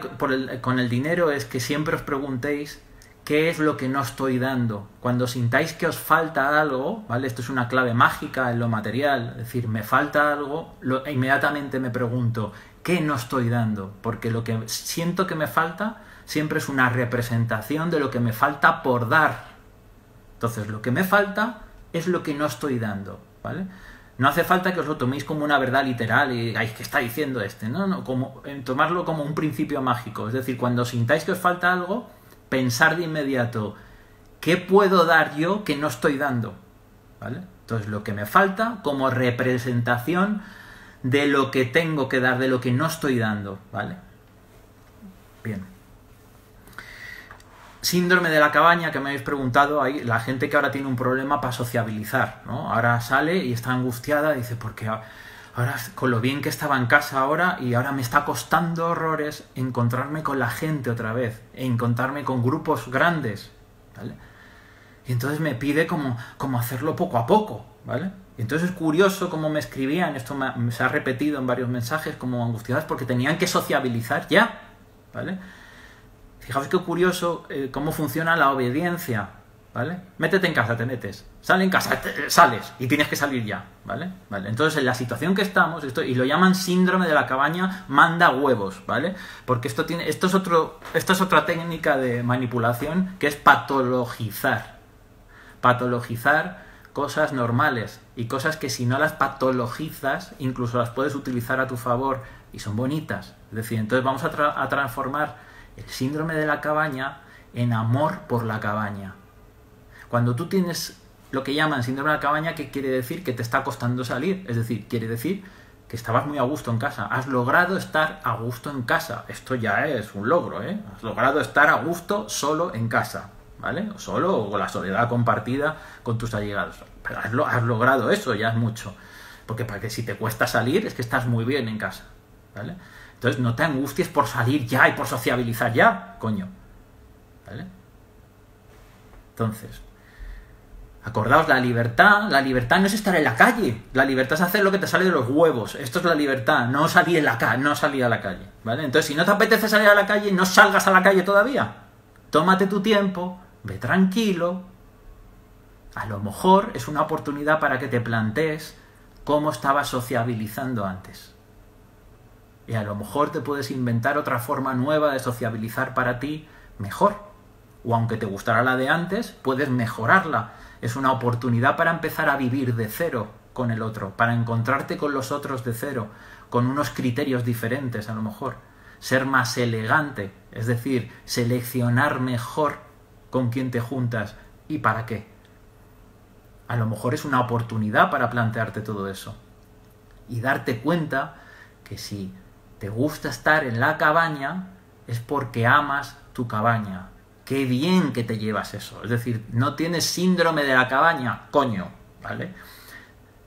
Speaker 1: con el dinero es que siempre os preguntéis qué es lo que no estoy dando. Cuando sintáis que os falta algo, ¿vale? Esto es una clave mágica en lo material, es decir, me falta algo, inmediatamente me pregunto, ¿qué no estoy dando? Porque lo que siento que me falta siempre es una representación de lo que me falta por dar. Entonces, lo que me falta es lo que no estoy dando, ¿vale? No hace falta que os lo toméis como una verdad literal y ay, ¿qué está diciendo este? No, tomarlo como un principio mágico. Es decir, cuando sintáis que os falta algo, pensar de inmediato, ¿qué puedo dar yo que no estoy dando? ¿Vale? Entonces, lo que me falta como representación de lo que tengo que dar, de lo que no estoy dando, ¿vale? Bien. Síndrome de la cabaña, que me habéis preguntado, hay la gente que ahora tiene un problema para sociabilizar, ¿no? Ahora sale y está angustiada y dice, porque ahora con lo bien que estaba en casa ahora y ahora me está costando horrores encontrarme con la gente otra vez, encontrarme con grupos grandes, ¿vale? Y entonces me pide como hacerlo poco a poco, ¿vale? Y entonces es curioso cómo me escribían, esto se ha repetido en varios mensajes, como angustiadas porque tenían que sociabilizar ya, ¿vale? Fijaos qué curioso cómo funciona la obediencia, ¿vale? Métete en casa, te metes. Sale en casa, sales y tienes que salir ya, ¿vale? ¿Vale? Entonces, en la situación que estamos, y lo llaman síndrome de la cabaña manda huevos, ¿vale? Porque esto es otra técnica de manipulación que es patologizar. Patologizar cosas normales y cosas que si no las patologizas, incluso las puedes utilizar a tu favor y son bonitas. Es decir, entonces vamos a transformar el síndrome de la cabaña en amor por la cabaña. Cuando tú tienes lo que llaman síndrome de la cabaña, ¿qué quiere decir? Que te está costando salir. Es decir, quiere decir que estabas muy a gusto en casa. Has logrado estar a gusto en casa. Esto ya es un logro, ¿eh? Has logrado estar a gusto solo en casa, ¿vale? O solo o con la soledad compartida con tus allegados. Pero has logrado eso, ya es mucho. Porque para que si te cuesta salir es que estás muy bien en casa, ¿vale? Entonces no te angusties por salir ya y por sociabilizar ya, coño, ¿vale? Entonces, acordaos, la libertad no es estar en la calle, la libertad es hacer lo que te sale de los huevos, esto es la libertad, no salir a la calle, ¿vale? Entonces, si no te apetece salir a la calle, no salgas a la calle todavía, tómate tu tiempo, ve tranquilo, a lo mejor es una oportunidad para que te plantees cómo estabas sociabilizando antes. Y a lo mejor te puedes inventar otra forma nueva de sociabilizar para ti mejor. O aunque te gustara la de antes, puedes mejorarla. Es una oportunidad para empezar a vivir de cero con el otro, para encontrarte con los otros de cero, con unos criterios diferentes a lo mejor. Ser más elegante, es decir, seleccionar mejor con quién te juntas y para qué. A lo mejor es una oportunidad para plantearte todo eso. Y darte cuenta que si te gusta estar en la cabaña es porque amas tu cabaña. Qué bien que te llevas eso. Es decir, no tienes síndrome de la cabaña, coño, ¿vale?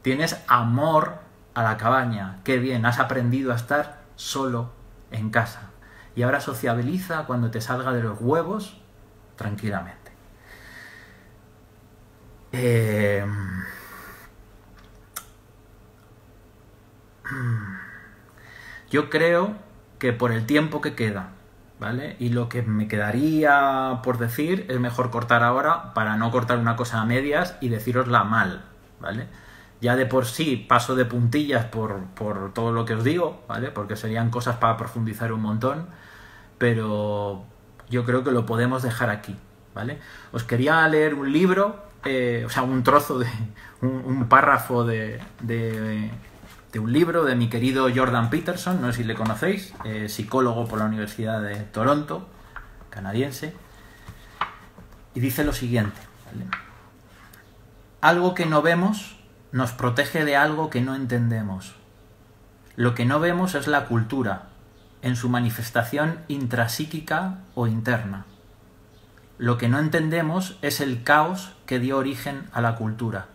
Speaker 1: Tienes amor a la cabaña. Qué bien, has aprendido a estar solo en casa. Y ahora sociabiliza cuando te salga de los huevos tranquilamente. Yo creo que por el tiempo que queda, ¿vale? Y lo que me quedaría por decir es mejor cortar ahora para no cortar una cosa a medias y decírosla mal, ¿vale? Ya de por sí paso de puntillas por todo lo que os digo, ¿vale? Porque serían cosas para profundizar un montón, pero yo creo que lo podemos dejar aquí, ¿vale? Os quería leer un libro, un trozo de un párrafo de un libro de mi querido Jordan Peterson, no sé si le conocéis, psicólogo por la Universidad de Toronto, canadiense, y dice lo siguiente, ¿vale? Algo que no vemos nos protege de algo que no entendemos. Lo que no vemos es la cultura, en su manifestación intrapsíquica o interna. Lo que no entendemos es el caos que dio origen a la cultura.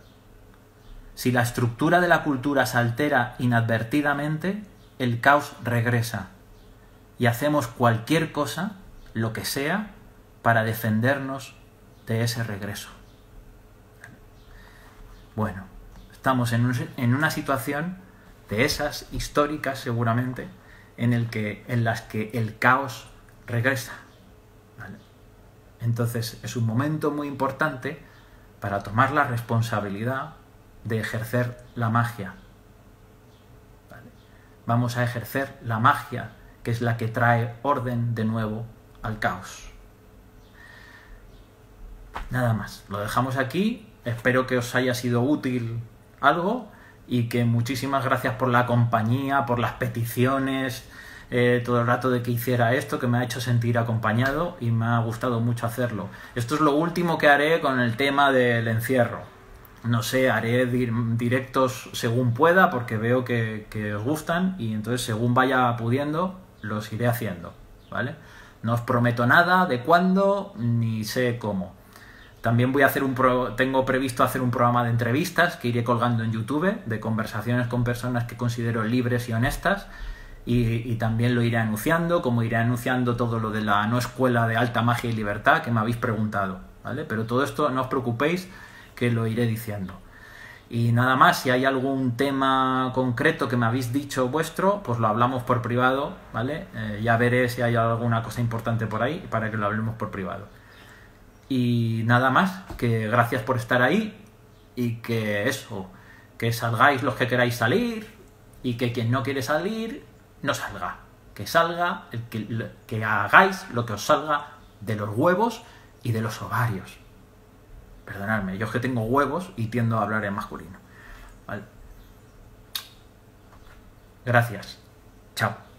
Speaker 1: Si la estructura de la cultura se altera inadvertidamente, el caos regresa y hacemos cualquier cosa, lo que sea, para defendernos de ese regreso. Bueno, estamos en una situación de esas históricas seguramente en las que el caos regresa, ¿vale? Entonces es un momento muy importante para tomar la responsabilidad de ejercer la magia, ¿vale? Vamos a ejercer la magia, que es la que trae orden de nuevo al caos. Nada más, lo dejamos aquí. Espero que os haya sido útil algo y que muchísimas gracias por la compañía, por las peticiones, todo el rato de que hiciera esto, que me ha hecho sentir acompañado y me ha gustado mucho hacerlo. Esto es lo último que haré con el tema del encierro. No sé, haré directos según pueda porque veo que os gustan y entonces según vaya pudiendo los iré haciendo, ¿vale? No os prometo nada de cuándo ni sé cómo. También voy a hacer tengo previsto hacer un programa de entrevistas que iré colgando en YouTube, de conversaciones con personas que considero libres y honestas, y también lo iré anunciando, como iré anunciando todo lo de la no escuela de alta magia y libertad que me habéis preguntado, ¿vale? Pero todo esto no os preocupéis que lo iré diciendo. Y nada más, si hay algún tema concreto que me habéis dicho vuestro, pues lo hablamos por privado, ¿vale? Ya veré si hay alguna cosa importante por ahí para que lo hablemos por privado. Y nada más, que gracias por estar ahí y que eso, que salgáis los que queráis salir y que quien no quiere salir, no salga. Que salga, que hagáis lo que os salga de los huevos y de los ovarios. Perdonadme, yo es que tengo huevos y tiendo a hablar en masculino. ¿Vale? Gracias. Chao.